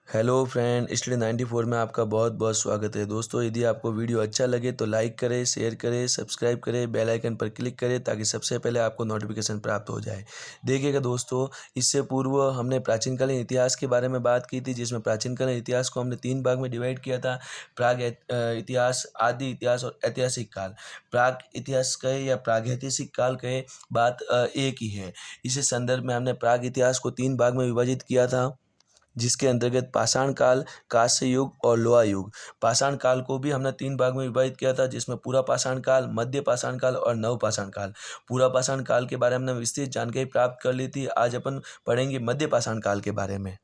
Hello friend, study 94 में आपका बहुत बहुत स्वागत है। दोस्तों, यदि आपको वीडियो अच्छा लगे तो लाइक करें, शेयर करें, सब्सक्राइब करें, बेल आइकन पर क्लिक करें ताकि सबसे पहले आपको नोटिफिकेशन प्राप्त हो जाए। देखिएगा दोस्तों, इससे पूर्व हमने प्राचीनकालीन इतिहास के बारे में बात की थी, जिसमें प्राचीनकालीन इतिहास को हमने 3 भाग में डिवाइड किया था। इतिहास, आदि इतिहास और ऐतिहासिक काल। प्राग इतिहास कहे या प्रागैतिहासिक काल कहे, बात एक ही है। इसी संदर्भ में हमने प्राग इतिहास को 3 भाग में विभाजित किया था, जिसके अंतर्गत पाषाण काल, कांस्य युग और लोहा युग। पाषाण काल को भी हमने 3 भाग में विभाजित किया था, जिसमें पूरा पाषाण काल, मध्य पाषाण काल और नव पाषाण काल। पूरा पाषाण काल के बारे में हमने विस्तृत जानकारी प्राप्त कर ली थी। आज अपन पढ़ेंगे मध्य पाषाण काल के बारे में।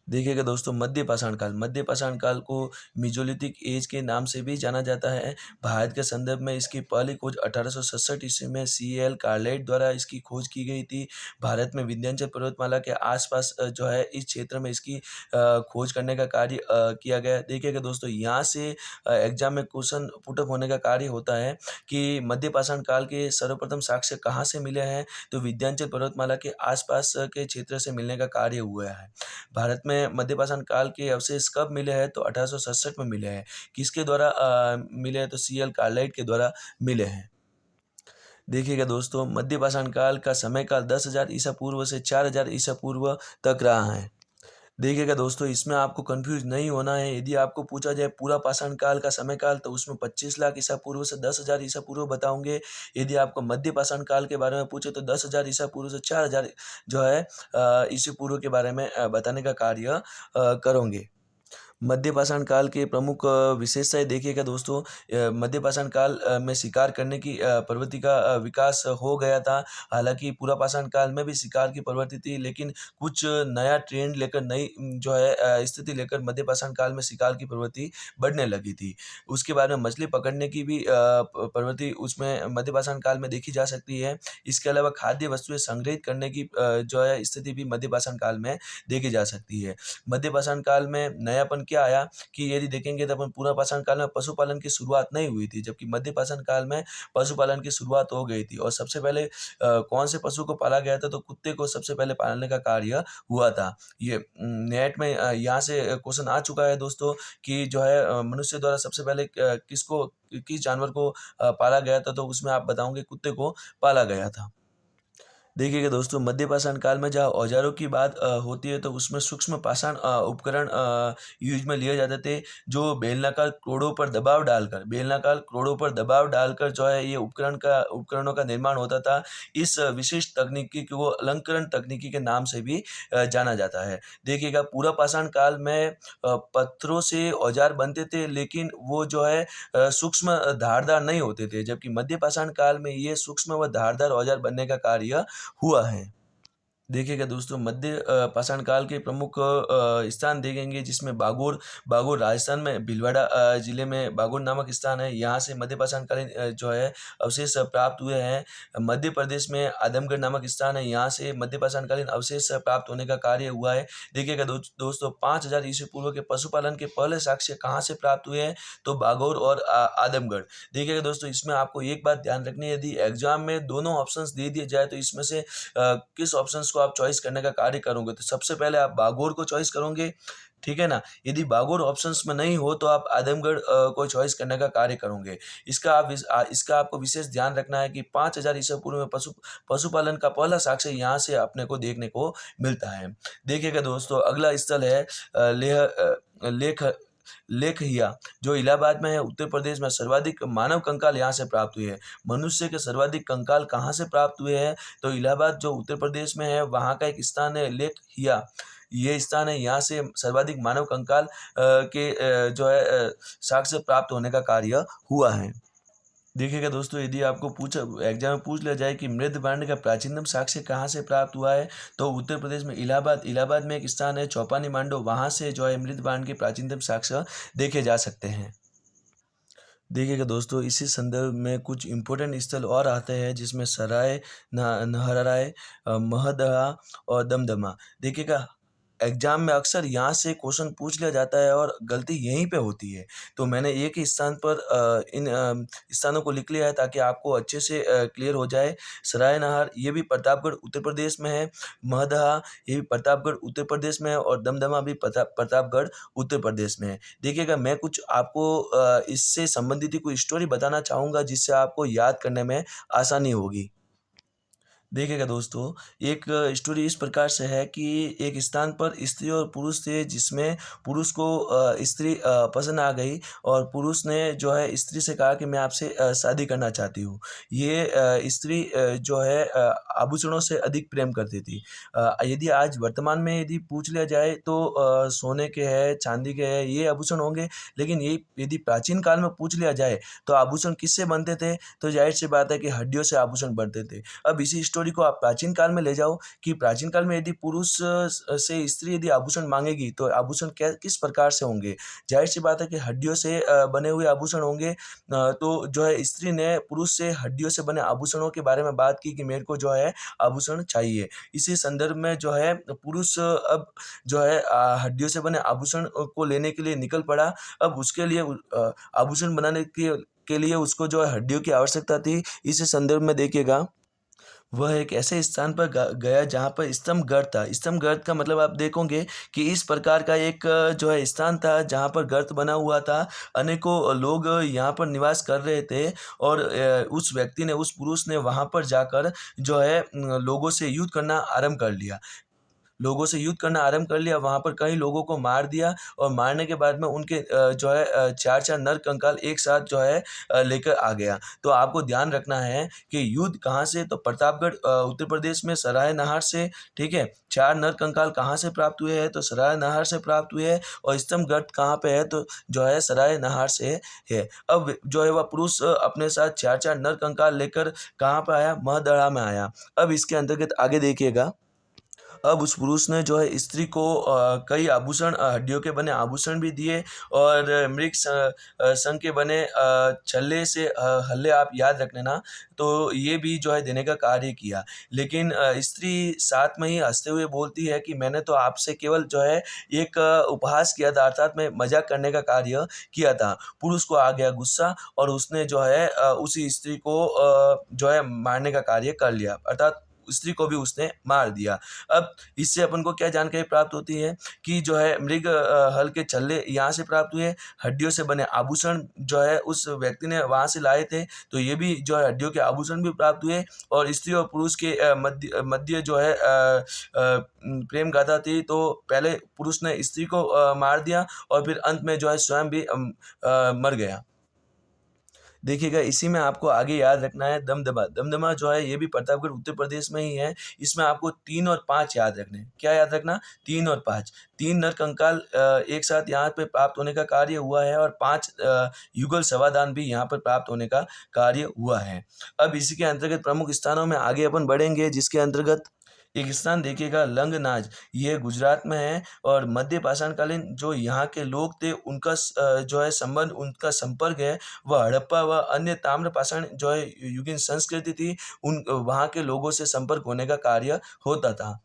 देखिएगा दोस्तों, मध्य पाषाण काल को मीजोलिथिक एज के नाम से भी जाना जाता है। भारत के संदर्भ में इसकी पहली खोज 1867 ईस्वी में C.L. कार्लेट द्वारा इसकी खोज की गई थी। भारत में विंध्याचल पर्वतमाला के आसपास जो है, इस क्षेत्र में इसकी खोज करने का कार्य किया गया। देखिएगा दोस्तों, यहाँ से एग्जाम में क्वेश्चन पुटअप होने का कार्य होता है कि मध्य पाषाण काल के सर्वप्रथम साक्ष्य कहाँ से मिले हैं, तो विंध्याचल पर्वतमाला के आसपास के क्षेत्र से मिलने का कार्य हुआ है। भारत में मध्य पाषाण काल के अवशेष कब मिले हैं, तो 1867 में मिले हैं। किसके द्वारा मिले हैं, तो C.L. कार्लाइट के द्वारा मिले हैं। देखिएगा दोस्तों, मध्य पाषाण काल का समय काल 10,000 ईसा पूर्व से 4,000 ईसा पूर्व तक रहा है। देखिएगा दोस्तों, इसमें आपको कंफ्यूज नहीं होना है। यदि आपको पूछा जाए पूरा पाषाण काल का समय काल, तो उसमें 25 लाख ईसा पूर्व से 10,000 ईसा पूर्व बताऊंगे। यदि आपको मध्य पाषाण काल के बारे में पूछे तो 10,000 ईसा पूर्व से 4,000 जो है ईसा पूर्व के बारे में बताने का कार्य करोगे। मध्य पाषाण काल के प्रमुख विशेषताएं देखिएगा दोस्तों। मध्य पाषाण काल में शिकार करने की प्रवृत्ति का विकास हो गया था। हालांकि पूरा पाषाण काल में भी शिकार की प्रवृत्ति थी, लेकिन कुछ नया ट्रेंड लेकर, नई जो है स्थिति लेकर मध्य पाषाण काल में शिकार की प्रवृत्ति बढ़ने लगी थी। उसके बाद में मछली पकड़ने की भी प्रवृत्ति उसमें मध्य पाषाण काल में देखी जा सकती है। इसके अलावा खाद्य वस्तुएं संग्रहित करने की जो है स्थिति भी मध्य पाषाण काल में देखी जा सकती है। मध्य पाषाण काल में नयापन क्या आया कि यदि देखेंगे तो अपन पूरा पाषाण काल में पशुपालन की शुरुआत नहीं हुई थी, जबकि मध्य पाषाण काल में पशुपालन की शुरुआत हो गई थी। और सबसे पहले कौन से पशु को पाला गया था, तो कुत्ते को सबसे पहले पालने का कार्य हुआ था। ये नेट में यहाँ से क्वेश्चन आ चुका है दोस्तों कि जो है मनुष्य द्वारा सबसे पहले किस जानवर को पाला गया था, तो उसमें आप बताओगे कुत्ते को पाला गया था। देखिएगा दोस्तों, मध्य पाषाण काल में जहाँ औजारों की बात होती है, तो उसमें सूक्ष्म पाषाण उपकरण यूज में लिए जाते थे, जो बेलनाकार क्रोड़ों पर दबाव डालकर जो है ये उपकरणों का निर्माण होता था। इस विशेष तकनीकी को अलंकरण तकनीकी के नाम से भी जाना जाता है। देखिएगा, पूरा पाषाण काल में पत्थरों से औजार बनते थे, लेकिन वो जो है सूक्ष्म धारदार नहीं होते थे, जबकि मध्य पाषाण काल में ये सूक्ष्म व धारदार औजार बनने का कार्य हुआ है। देखिएगा दोस्तों, मध्य पाषाण काल के प्रमुख स्थान देखेंगे, जिसमें बागोर राजस्थान में भीलवाड़ा जिले में बागोर नामक स्थान है। यहाँ से मध्य पाषाण कालीन जो है अवशेष प्राप्त हुए हैं। मध्य प्रदेश में आदमगढ़ नामक स्थान है, यहाँ से मध्य पाषाण कालीन अवशेष प्राप्त होने का कार्य हुआ है। देखिएगा दोस्तों, 5,000 ईसा पूर्व के पशुपालन के पहले साक्ष्य कहाँ से प्राप्त हुए हैं, तो बागोर और आदमगढ़। देखिएगा दोस्तों, इसमें आपको एक बात ध्यान रखनी है, यदि एग्जाम में दोनों ऑप्शंस दे दिए जाए तो इसमें से किस ऑप्शंस को आप चॉइस करने का कार्य करोगे, तो सबसे पहले आप बागोर को चॉइस करोगे, ठीक है ना। यदि बागोर ऑप्शंस में नहीं हो तो आप आदमगढ़ को चॉइस करने का कार्य करोगे। इसका आपको विशेष ध्यान रखना है कि 5,000 ईसा पूर्व में पशुपालन का पहला साक्ष्य यहाँ से अपने को देखने को मिलता है। देखिएगा दोस्तों, अगला स्थल है लेखहिया, जो इलाहाबाद में है, उत्तर प्रदेश में। सर्वाधिक मानव कंकाल यहाँ से प्राप्त हुए हैं। मनुष्य के सर्वाधिक कंकाल कहाँ से प्राप्त हुए हैं, तो इलाहाबाद जो उत्तर प्रदेश में है, वहाँ का एक स्थान है लेखहिया। ये स्थान है, यहाँ से सर्वाधिक मानव कंकाल के जो है साक्ष्य प्राप्त होने का कार्य हुआ है। देखिएगा दोस्तों, यदि आपको एग्जाम में पूछ लिया जाए कि मृदभांड का प्राचीनतम साक्ष्य कहाँ से प्राप्त हुआ है, तो उत्तर प्रदेश में इलाहाबाद में एक स्थान है चौपानी मांडो, वहाँ से जो है मृदभांड के प्राचीनतम साक्ष्य देखे जा सकते हैं। देखिएगा दोस्तों, इसी संदर्भ में कुछ इम्पोर्टेंट स्थल और आते हैं, जिसमें सराय, नहराय, महदहा और दमदमा। देखिएगा, एग्ज़ाम में अक्सर यहाँ से क्वेश्चन पूछ लिया जाता है और गलती यहीं पे होती है। तो मैंने एक ही स्थान पर इन स्थानों को लिख लिया है ताकि आपको अच्छे से क्लियर हो जाए। सराय नहर ये भी प्रतापगढ़ उत्तर प्रदेश में है। महदहा ये भी प्रतापगढ़ उत्तर प्रदेश में है और दमदमा भी प्रतापगढ़ उत्तर प्रदेश में है। देखिएगा मैं कुछ आपको इससे संबंधित ही कोई स्टोरी बताना चाहूँगा जिससे आपको याद करने में आसानी होगी। देखिएगा दोस्तों, एक स्टोरी इस प्रकार से है कि एक स्थान पर स्त्री और पुरुष थे जिसमें पुरुष को स्त्री पसंद आ गई और पुरुष ने जो है स्त्री से कहा कि मैं आपसे शादी करना चाहती हूँ। ये स्त्री जो है आभूषणों से अधिक प्रेम करती थी। यदि आज वर्तमान में यदि पूछ लिया जाए तो सोने के हैं, चांदी के हैं, ये आभूषण होंगे, लेकिन ये यदि प्राचीन काल में पूछ लिया जाए तो आभूषण किससे बनते थे? तो ज़ाहिर-सी बात है कि हड्डियों से आभूषण बनते थे। अब इसी स्टोरी को आप प्राचीन काल में ले जाओ कि प्राचीन काल में यदि पुरुष से स्त्री यदि आभूषण मांगेगी तो आभूषण क्या किस प्रकार से होंगे? ज़ाहिर-सी बात है कि हड्डियों से बने हुए आभूषण होंगे। तो जो है स्त्री ने पुरुष से हड्डियों से बने आभूषणों के बारे में बात की कि मेरे को जो है आभूषण चाहिए। इसी संदर्भ में जो है पुरुष अब जो है हड्डियों से बने आभूषण को लेने के लिए निकल पड़ा। अब उसके लिए आभूषण बनाने के लिए उसको जो है हड्डियों की आवश्यकता थी। इस संदर्भ में देखिएगा वह एक ऐसे स्थान पर गया जहाँ पर स्तंभगढ़ था। स्तंभगढ़ का मतलब आप देखोगे कि इस प्रकार का एक जो है स्थान था जहाँ पर गर्त बना हुआ था। अनेकों लोग यहाँ पर निवास कर रहे थे और उस व्यक्ति ने उस पुरुष ने वहाँ पर जाकर जो है लोगों से युद्ध करना आरंभ कर लिया। वहाँ पर कई लोगों को मार दिया और मारने के बाद में उनके जो है 4-4 नर कंकाल एक साथ जो है लेकर आ गया। तो आपको ध्यान रखना है कि युद्ध कहाँ से, तो प्रतापगढ़ उत्तर प्रदेश में सराय नहर से, ठीक है। 4 नर कंकाल कहाँ से प्राप्त हुए हैं, तो सराय नहर से प्राप्त हुए हैं और स्तंभगढ़ कहाँ पे है, तो जो है सराय नहर से है। अब जो है वह पुरुष अपने साथ 4-4 नर कंकाल लेकर कहाँ पे आया, महदड़ा में आया। अब इसके अंतर्गत आगे देखिएगा, अब उस पुरुष ने जो है स्त्री को कई आभूषण हड्डियों के बने आभूषण भी दिए और मृग संग के बने छल्ले से हल्ले आप याद रख लेना, तो ये भी जो है देने का कार्य किया। लेकिन स्त्री साथ में ही हंसते हुए बोलती है कि मैंने तो आपसे केवल जो है एक उपहास किया था, अर्थात मैं मजाक करने का कार्य किया था। पुरुष को आ गया गुस्सा और उसने जो है उसी स्त्री को जो है मारने का कार्य कर लिया, अर्थात स्त्री को भी उसने मार दिया। अब इससे अपन को क्या जानकारी प्राप्त होती है कि जो है मृग हल के छल्ले यहाँ से प्राप्त हुए, हड्डियों से बने आभूषण जो है उस व्यक्ति ने वहाँ से लाए थे, तो ये भी जो है हड्डियों के आभूषण भी प्राप्त हुए और स्त्री और पुरुष के मध्य जो है प्रेम गाथा थी। तो पहले पुरुष ने स्त्री को मार दिया और फिर अंत में जो है स्वयं भी मर गया। देखिएगा इसी में आपको आगे याद रखना है दमदमा। दमदमा जो है ये भी प्रतापगढ़ उत्तर प्रदेश में ही है। इसमें आपको 3 और 5 याद रखने हैं। क्या याद रखना? 3 और 5। 3 नर कंकाल एक साथ यहाँ पे प्राप्त होने का कार्य हुआ है और 5 युगल शवाधान भी यहाँ पर प्राप्त होने का कार्य हुआ है। अब इसी के अंतर्गत प्रमुख स्थानों में आगे अपन बढ़ेंगे, जिसके अंतर्गत एक स्थान देखिएगा लंगनाज, ये गुजरात में है और मध्य पाषाणकालीन जो यहाँ के लोग थे उनका जो है संबंध, उनका संपर्क है वह हड़प्पा व अन्य ताम्र पाषाण जो है युगीन संस्कृति थी, उन वहाँ के लोगों से संपर्क होने का कार्य होता था।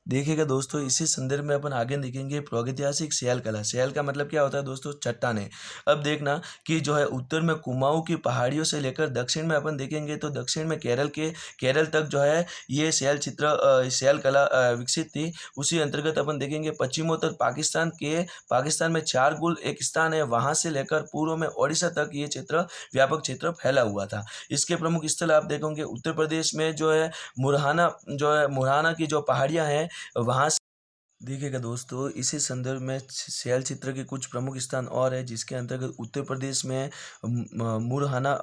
देखिएगा दोस्तों इसी संदर्भ में अपन आगे देखेंगे प्रागैतिहासिक शैल कला। शैल का मतलब क्या होता है दोस्तों? चट्टानें। अब देखना कि जो है उत्तर में कुमाऊं की पहाड़ियों से लेकर दक्षिण में अपन देखेंगे तो दक्षिण में केरल तक जो है ये शैल कला विकसित थी। उसी अंतर्गत अपन देखेंगे पश्चिमोत्तर पाकिस्तान में 4 गुल एक स्थान है, वहाँ से लेकर पूर्व में ओडिशा तक ये व्यापक क्षेत्र फैला हुआ था। इसके प्रमुख स्थल आप देखोगे उत्तर प्रदेश में जो है मुरहाना की जो पहाड़ियाँ हैं वहाँ से। देखिएगा दोस्तों इसी संदर्भ में शैल चित्र के कुछ प्रमुख स्थान और है, जिसके अंतर्गत उत्तर प्रदेश में मुरहाना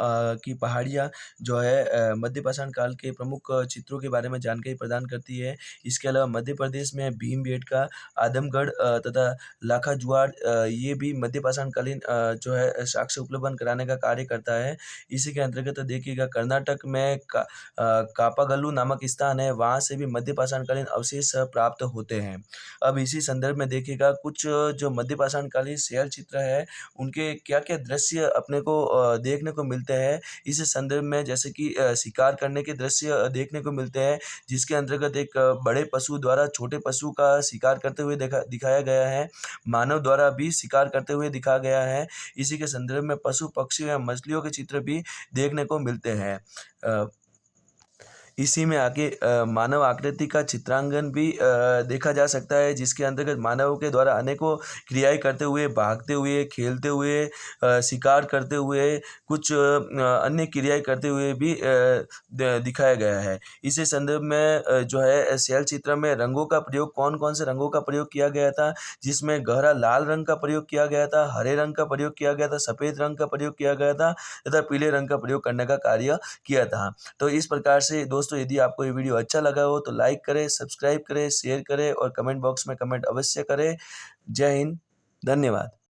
की पहाड़ियाँ जो है मध्य पाषाण काल के प्रमुख चित्रों के बारे में जानकारी प्रदान करती है। इसके अलावा मध्य प्रदेश में भीमबेटका, आदमगढ़ तथा लाखा जुआड़ ये भी मध्य पाषाण कालीन जो है साक्ष्य उपलब्ध कराने का कार्य करता है। इसी के अंतर्गत देखिएगा कर्नाटक में कापागल्लू नामक स्थान है, वहाँ से भी मध्य पाषाण कालीन अवशेष प्राप्त होते हैं। अब इसी संदर्भ में देखिएगा कुछ जो मध्यपाषाण कालीन शैल चित्र है, उनके क्या-क्या दृश्य अपने को देखने को मिलते हैं। इस संदर्भ में जैसे कि शिकार करने के दृश्य देखने को मिलते हैं, जिसके अंतर्गत एक बड़े पशु द्वारा छोटे पशु का शिकार करते हुए दिखाया गया है। मानव द्वारा भी शिकार करते हुए दिखाया गया है। इसी के संदर्भ में पशु, पक्षी या मछलियों के चित्र भी देखने को मिलते हैं। इसी में आगे मानव आकृति का चित्रांकन भी देखा जा सकता है, जिसके अंतर्गत मानव के द्वारा अनेकों क्रियाएँ करते हुए, भागते हुए, खेलते हुए, शिकार करते हुए, कुछ अन्य क्रियाएँ करते हुए भी दिखाया गया है। इसी संदर्भ में जो है शैल चित्र में रंगों का प्रयोग, कौन-कौन से रंगों का प्रयोग किया गया था, जिसमें गहरा लाल रंग का प्रयोग किया गया था, हरे रंग का प्रयोग किया गया था, सफ़ेद रंग का प्रयोग किया गया था तथा पीले रंग का प्रयोग करने का कार्य किया था। तो इस प्रकार से दोस्तों यदि आपको ये वीडियो अच्छा लगा हो तो लाइक करें, सब्सक्राइब करें, शेयर करें और कमेंट बॉक्स में कमेंट अवश्य करें। जय हिंद, धन्यवाद।